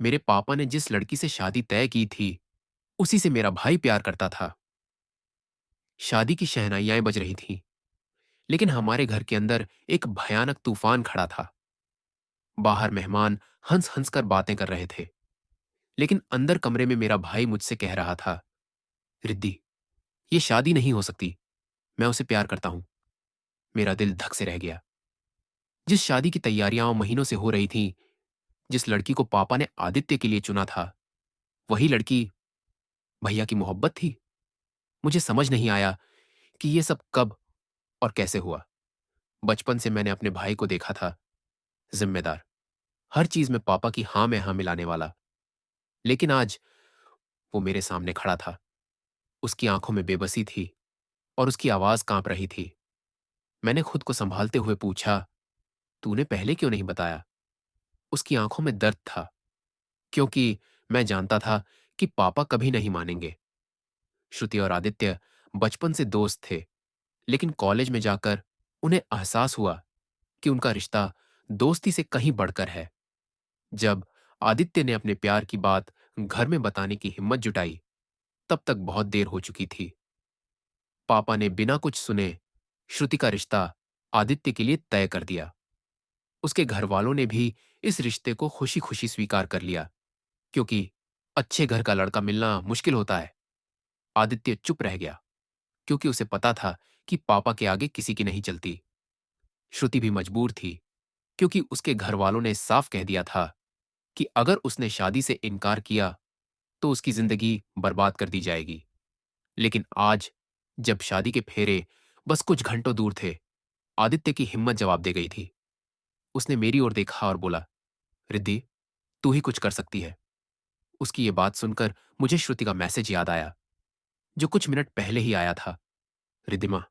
मेरे पापा ने जिस लड़की से शादी तय की थी, उसी से मेरा भाई प्यार करता था। शादी की शहनाइयां बज रही थीं, लेकिन हमारे घर के अंदर एक भयानक तूफान खड़ा था। बाहर मेहमान हंस हंस कर बातें कर रहे थे, लेकिन अंदर कमरे में मेरा भाई मुझसे कह रहा था, रिद्दी, ये शादी नहीं हो सकती। मैं उसे प्यार करता हूं। मेरा दिल धक से रह गया। जिस शादी की तैयारियां महीनों से हो रही थीं, जिस लड़की को पापा ने आदित्य के लिए चुना था, वही लड़की भैया की मोहब्बत थी। मुझे समझ नहीं आया कि ये सब कब और कैसे हुआ। बचपन से मैंने अपने भाई को देखा था, जिम्मेदार, हर चीज में पापा की हां में हां मिलाने वाला। लेकिन आज वो मेरे सामने खड़ा था। उसकी आंखों में बेबसी थी और उसकी आवाज कांप रही थी। मैंने खुद को संभालते हुए पूछा, तूने पहले क्यों नहीं बताया? उसकी आंखों में दर्द था, क्योंकि मैं जानता था कि पापा कभी नहीं मानेंगे। श्रुति और आदित्य बचपन से दोस्त थे, लेकिन कॉलेज में जाकर उन्हें एहसास हुआ कि उनका रिश्ता दोस्ती से कहीं बढ़कर है। जब आदित्य ने अपने प्यार की बात घर में बताने की हिम्मत जुटाई, तब तक बहुत देर हो चुकी थी। पापा ने बिना कुछ सुने श्रुति का रिश्ता आदित्य के लिए तय कर दिया। उसके घर वालों ने भी इस रिश्ते को खुशी खुशी स्वीकार कर लिया, क्योंकि अच्छे घर का लड़का मिलना मुश्किल होता है। आदित्य चुप रह गया, क्योंकि उसे पता था कि पापा के आगे किसी की नहीं चलती। श्रुति भी मजबूर थी, क्योंकि उसके घर वालों ने साफ कह दिया था कि अगर उसने शादी से इनकार किया तो उसकी जिंदगी बर्बाद कर दी जाएगी। लेकिन आज, जब शादी के फेरे बस कुछ घंटों दूर थे, आदित्य की हिम्मत जवाब दे गई थी। उसने मेरी ओर देखा और बोला, रिद्धि, तू ही कुछ कर सकती है। उसकी ये बात सुनकर मुझे श्रुति का मैसेज याद आया, जो कुछ मिनट पहले ही आया था। रिद्धिमा,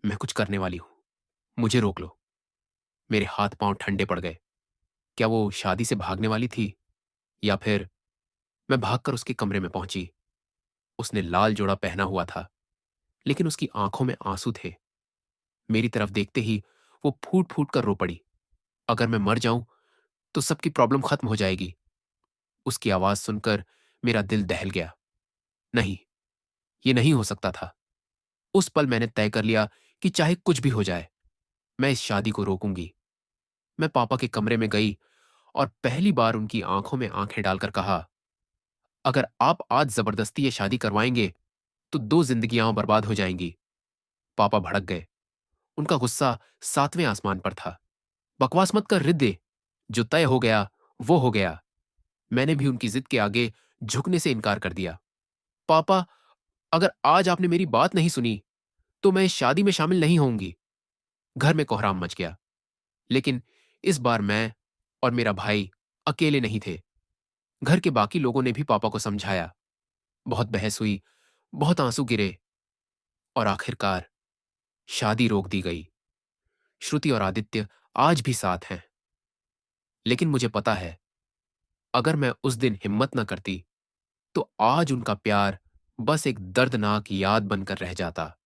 मैं कुछ करने वाली हूं, मुझे रोक लो। मेरे हाथ पांव ठंडे पड़ गए। क्या वो शादी से भागने वाली थी, या फिर? मैं भागकर उसके कमरे में पहुंची। उसने लाल जोड़ा पहना हुआ था, लेकिन उसकी आंखों में आंसू थे। मेरी तरफ देखते ही वो फूट फूट कर रो पड़ी। अगर मैं मर जाऊं तो सबकी प्रॉब्लम खत्म हो जाएगी। उसकी आवाज सुनकर मेरा दिल दहल गया। नहीं, ये नहीं हो सकता था। उस पल मैंने तय कर लिया कि चाहे कुछ भी हो जाए, मैं इस शादी को रोकूंगी। मैं पापा के कमरे में गई और पहली बार उनकी आंखों में आंखें डालकर कहा, अगर आप आज जबरदस्ती ये शादी करवाएंगे तो 2 जिंदगियां बर्बाद हो जाएंगी। पापा भड़क गए। उनका गुस्सा 7वें आसमान पर था। बकवास मत कर रिद्दे, जो तय हो गया वो हो गया। मैंने भी उनकी जिद के आगे झुकने से इनकार कर दिया। पापा, अगर आज आपने मेरी बात नहीं सुनी तो मैं इस शादी में शामिल नहीं होऊंगी। घर में कोहराम मच गया। लेकिन इस बार मैं और मेरा भाई अकेले नहीं थे। घर के बाकी लोगों ने भी पापा को समझाया। बहुत बहस हुई, बहुत आंसू गिरे, और आखिरकार शादी रोक दी गई। श्रुति और आदित्य आज भी साथ हैं। लेकिन मुझे पता है, अगर मैं उस दिन हिम्मत न करती तो आज उनका प्यार बस एक दर्दनाक याद बनकर रह जाता।